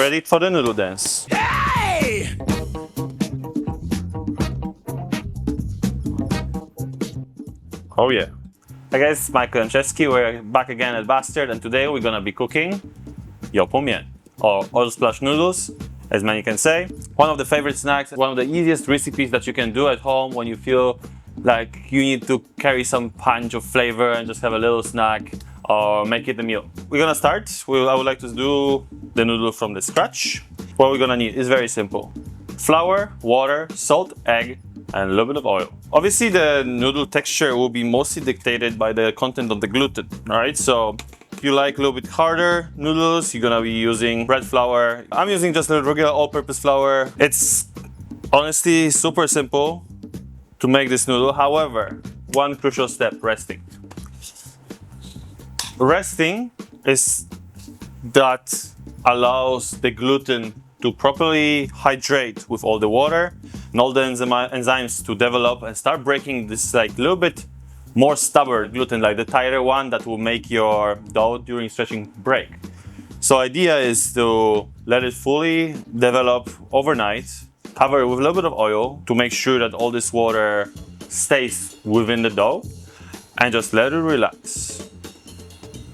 ready for the noodle dance. Hey! Oh yeah. Hi guys, it's Michael Janczewski. We're back again at Bastard, and today we're gonna be cooking You Po Mian, or oil splash noodles, as many can say. One of the favorite snacks, one of the easiest recipes that you can do at home when you feel like you need to carry some punch of flavor and just have a little snack or make it a meal. We're gonna start. I would like to do the noodle from the scratch. What we're gonna need is very simple. Flour, water, salt, egg, and a little bit of oil. Obviously the noodle texture will be mostly dictated by the content of the gluten, alright? So if you like a little bit harder noodles, you're gonna be using bread flour. I'm using just a regular all-purpose flour. It's honestly super simple to make this noodle. However, one crucial step, resting. Resting is that allows the gluten to properly hydrate with all the water and all the enzymes to develop and start breaking this like little bit more stubborn gluten, like the tighter one that will make your dough during stretching break. So idea is to let it fully develop overnight, cover it with a little bit of oil to make sure that all this water stays within the dough, and just let it relax.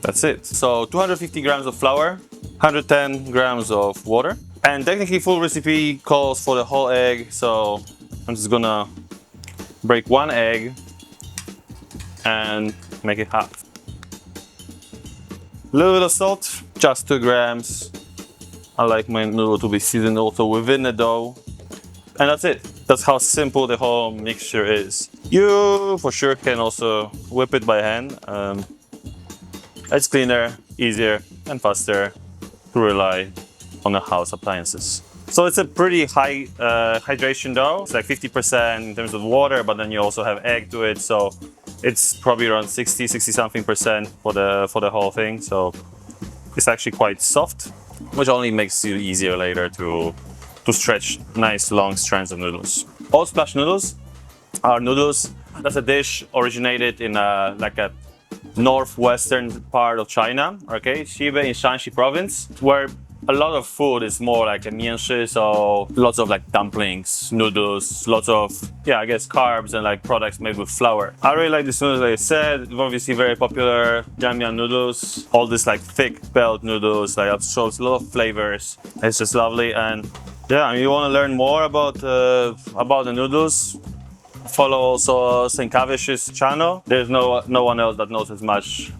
That's it. So 250 grams of flour, 110 grams of water. And technically full recipe calls for the whole egg, so I'm just gonna break one egg and make it half. A little bit of salt, just 2 grams. I like my noodle to be seasoned also within the dough. And that's it. That's how simple the whole mixture is. You for sure can also whip it by hand. It's cleaner, easier and faster to rely on the house appliances. So it's a pretty high hydration dough. It's like 50% in terms of water, but then you also have egg to it. So it's probably around 60 something percent for the whole thing. So it's actually quite soft, which only makes it easier later to stretch nice long strands of noodles. Oil splash noodles are noodles. That's a dish originated in like a northwestern part of China, okay, Xibe in Shaanxi province, where a lot of food is more like a mianshi, so lots of like dumplings, noodles, lots of, yeah, I guess carbs and like products made with flour. I really like this noodles, like I said, obviously very popular, Biang Biang Noodles, all this like thick belt noodles, like that shows a lot of flavors. It's just lovely. And yeah, I mean, you want to learn more about the noodles, follow also St. Cavish's channel. There's no one else that knows as much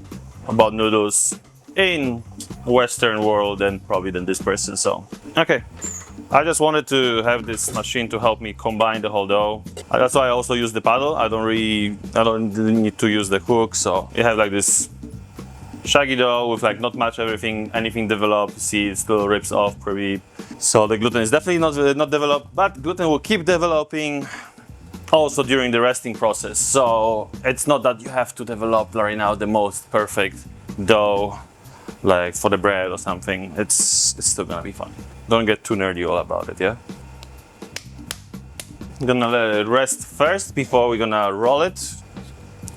about noodles in Western world than probably than this person. So okay, I just wanted to have this machine to help me combine the whole dough. That's why I also use the paddle. I don't need to use the hook. So you have like this shaggy dough with like not much anything developed. See, it still rips off pretty. So the gluten is definitely not developed, but gluten will keep developing also during the resting process. So it's not that you have to develop right now the most perfect dough like for the bread or something. It's still gonna be fun. Don't get too nerdy all about it, yeah? I'm gonna let it rest first before we're gonna roll it.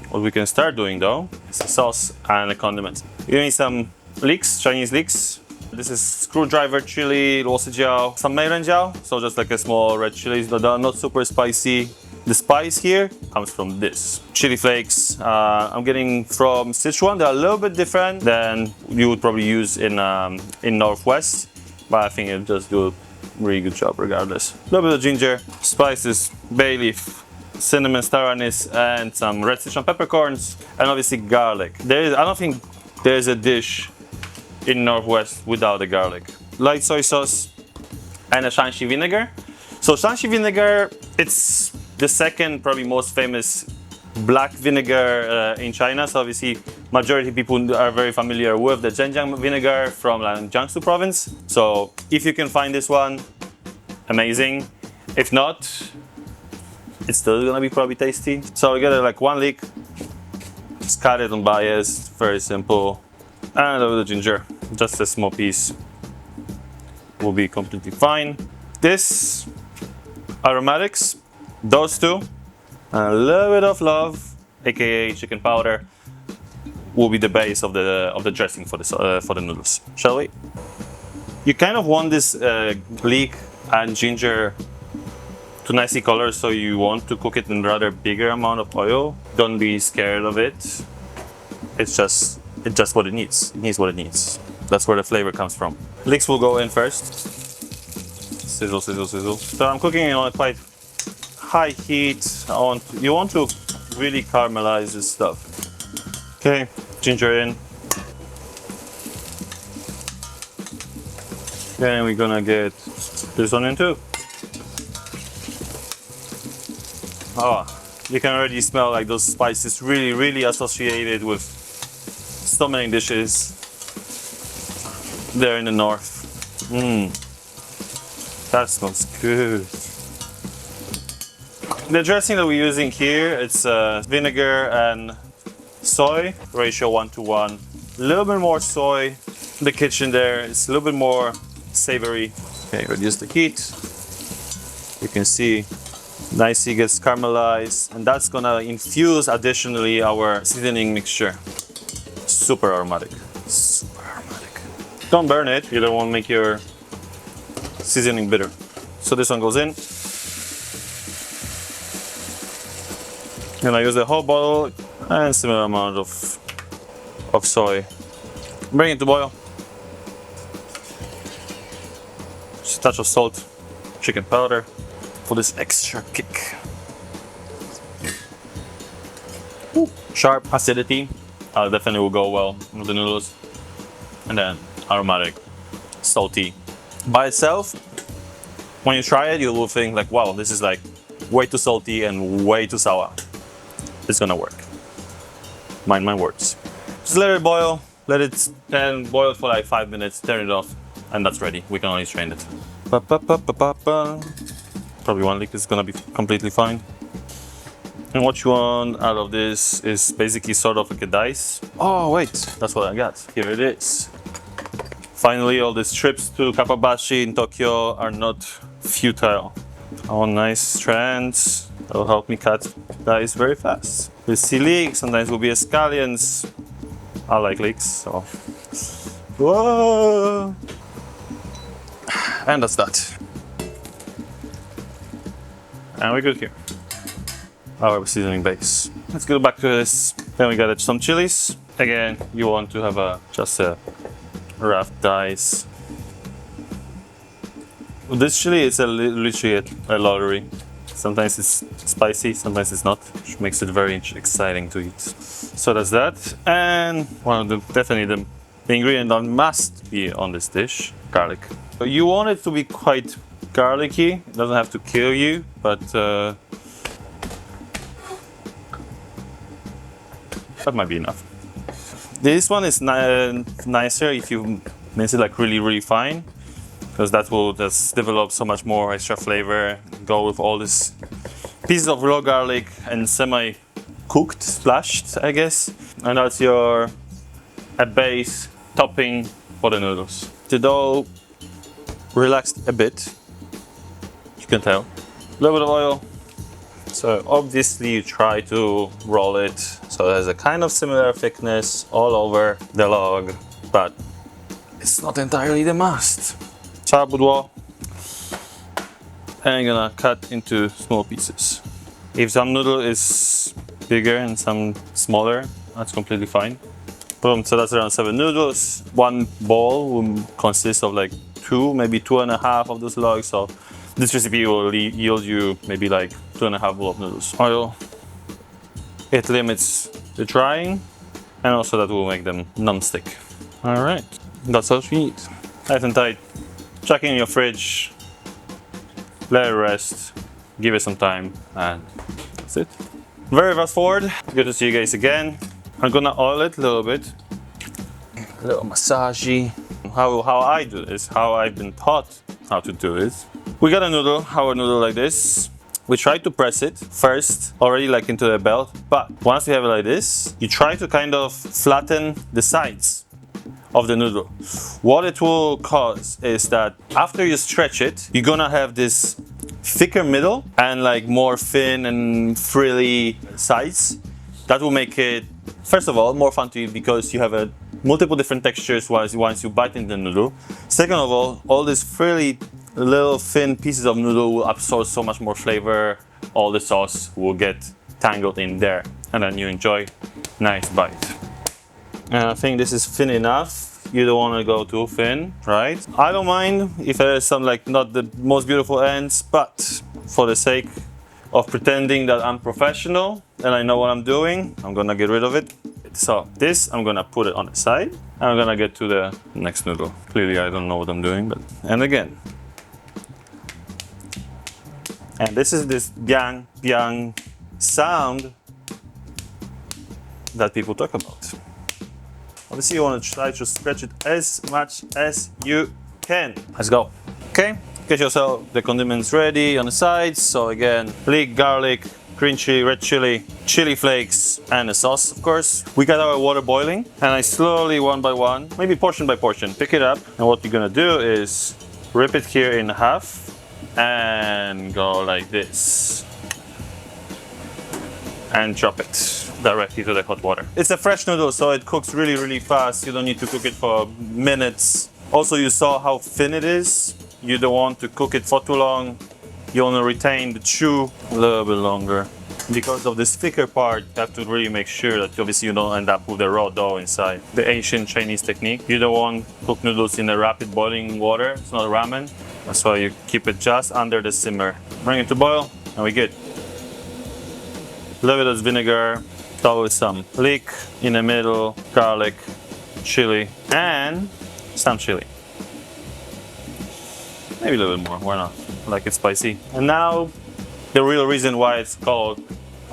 What we can start doing though is the sauce and the condiments. You need some leeks, Chinese leeks. This is screwdriver chili, Luo Si Jiang, some Mei Ren Jiang, so just like a small red chilies, but they're not super spicy. The spice here comes from this. Chili flakes, I'm getting from Sichuan. They're a little bit different than you would probably use in Northwest, but I think it'll just do a really good job regardless. A little bit of ginger, spices, bay leaf, cinnamon, star anise, and some red Sichuan peppercorns, and obviously garlic. I don't think there's a dish in Northwest without the garlic. Light soy sauce and a Shaanxi vinegar. So Shaanxi vinegar, it's the second probably most famous black vinegar in China. So obviously majority of people are very familiar with the Chinkiang vinegar from Jiangsu province. So if you can find this one, amazing. If not, it's still gonna be probably tasty. So we get like 1 leek, just cut it on bias, very simple. And a little bit of ginger, just a small piece will be completely fine. This aromatics, those two, and a little bit of love, aka chicken powder, will be the base of the dressing for the noodles. Shall we? You kind of want this leek and ginger to nicely color, so you want to cook it in rather bigger amount of oil. Don't be scared of it. It's just what it needs. It needs what it needs. That's where the flavor comes from. Leeks will go in first. Sizzle, sizzle, sizzle. So I'm cooking it on a quite high heat. You want to really caramelize this stuff. Okay, ginger in. Then we're gonna get this one in too. Oh, you can already smell like those spices really, really associated with so many dishes there in the north. That smells good. The dressing that we're using here, it's vinegar and soy, ratio 1:1. A little bit more soy. The kitchen there is a little bit more savory. Okay, reduce the heat. You can see nicely gets caramelized, and that's gonna infuse additionally our seasoning mixture. Super aromatic. Super aromatic. Don't burn it, you don't want to make your seasoning bitter. So this one goes in. And I use the whole bottle and similar amount of soy. Bring it to boil. Just a touch of salt, chicken powder for this extra kick. Ooh, sharp acidity. Definitely will go well with the noodles. And then aromatic, salty. By itself, when you try it, you will think like, wow, this is like way too salty and way too sour. It's gonna work. Mind my words. Just let it boil. Let it boil for like 5 minutes. Turn it off, and that's ready. We can only strain it. Probably 1 leek is gonna be completely fine. And what you want out of this is basically sort of like a dice. Oh wait, that's what I got. Here it is. Finally, all these trips to Kappabashi in Tokyo are not futile. I want nice strands. That will help me cut dice very fast. We'll see leeks, sometimes will be scallions. I like leeks, so. Whoa! And that's that. And we're good here. Our seasoning base. Let's go back to this. Then we got some chilies. Again, you want to have just a rough dice. With this chili, it's literally a lottery. Sometimes it's spicy, sometimes it's not, which makes it very exciting to eat. So that's that. And one of the definitely the ingredient that must be on this dish: garlic. So you want it to be quite garlicky. It doesn't have to kill you, but that might be enough. This one is nicer if you mince it like really, really fine, because that will just develop so much more extra flavor. Go with all these pieces of raw garlic and semi-cooked, splashed, I guess. And that's your base topping for the noodles. The dough relaxed a bit, you can tell. A little bit of oil. So obviously you try to roll it so there's a kind of similar thickness all over the log, but it's not entirely the must. Charboudouo. And I'm gonna cut into small pieces. If some noodle is bigger and some smaller, that's completely fine. Boom, so that's around 7 noodles. One bowl will consist of like 2, maybe 2.5 of those logs. So this recipe will yield you maybe like 2.5 bowl of noodles. Oil. It limits the drying, and also that will make them non-stick. All right, that's all you need. Nice and tight. Chuck it in your fridge. Let it rest. Give it some time, and that's it. Very fast forward. Good to see you guys again. I'm gonna oil it a little bit. A little massagey. How I do this, how I've been taught how to do it. We got a noodle, our noodle like this. We try to press it first, already like into the belt, but once you have it like this, you try to kind of flatten the sides of the noodle. What it will cause is that after you stretch it, you're gonna have this thicker middle and like more thin and frilly sides. That will make it, first of all, more fun to eat because you have a multiple different textures once you bite into the noodle. Second of all these fairly little thin pieces of noodle will absorb so much more flavor. All the sauce will get tangled in there, and then you enjoy nice bite. And I think this is thin enough. You don't want to go too thin, right? I don't mind if there's some like not the most beautiful ends, but for the sake of pretending that I'm professional and I know what I'm doing, I'm gonna get rid of it. So this, I'm gonna put it on the side, and I'm gonna get to the next noodle. Clearly I don't know what I'm doing, but, and again. And this is this Biang Biang sound that people talk about. Obviously you want to try to stretch it as much as you can. Let's go. Okay, get yourself the condiments ready on the sides. So again, leek, garlic, green chili, red chili, chili flakes, and the sauce, of course. We got our water boiling, and I slowly, one by one, maybe portion by portion, pick it up. And what you're gonna do is rip it here in half and go like this. And drop it directly to the hot water. It's a fresh noodle, so it cooks really, really fast. You don't need to cook it for minutes. Also, you saw how thin it is. You don't want to cook it for too long. You want to retain the chew a little bit longer. Because of this thicker part, you have to really make sure that obviously you don't end up with the raw dough inside. The ancient Chinese technique. You don't want cooked noodles in a rapid boiling water. It's not ramen. That's why you keep it just under the simmer. Bring it to boil, and we're good. A little bit of vinegar, top with some leek in the middle, garlic, chili, and some chili. Maybe a little bit more, why not? I like it spicy. And now, the real reason why it's called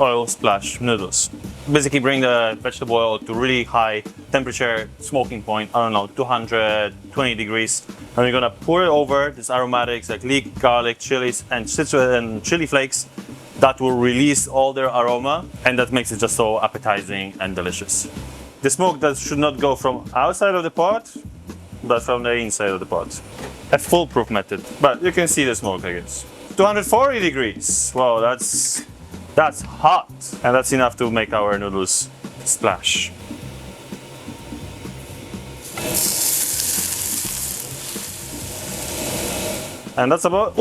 oil splash noodles. Basically bring the vegetable oil to really high temperature, smoking point, I don't know, 220 degrees. And we're gonna pour it over this aromatics like leek, garlic, chilies, and citrus and chili flakes that will release all their aroma, and that makes it just so appetizing and delicious. The smoke that should not go from outside of the pot, but from the inside of the pot. A foolproof method, but you can see the smoke, I guess. 240 degrees. Wow, that's hot, and that's enough to make our noodles splash. And that's about.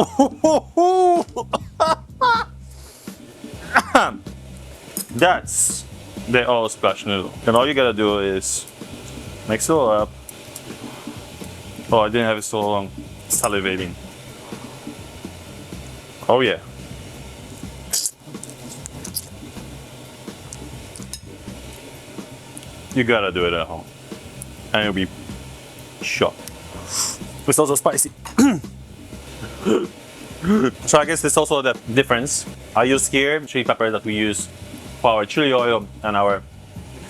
That's the oil splash noodle. And all you gotta do is mix it all up. Oh, I didn't have it so long. Salivating. Oh yeah. You gotta do it at home. And you'll be shocked. It's also spicy. So I guess there's also the difference. I use here chili pepper that we use for our chili oil and our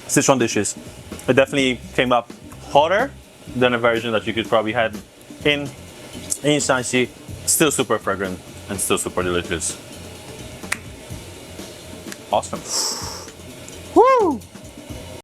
Sichuan dishes. It definitely came up hotter than a version that you could probably have in Shaanxi. Still super fragrant and still super delicious. Awesome. Woo!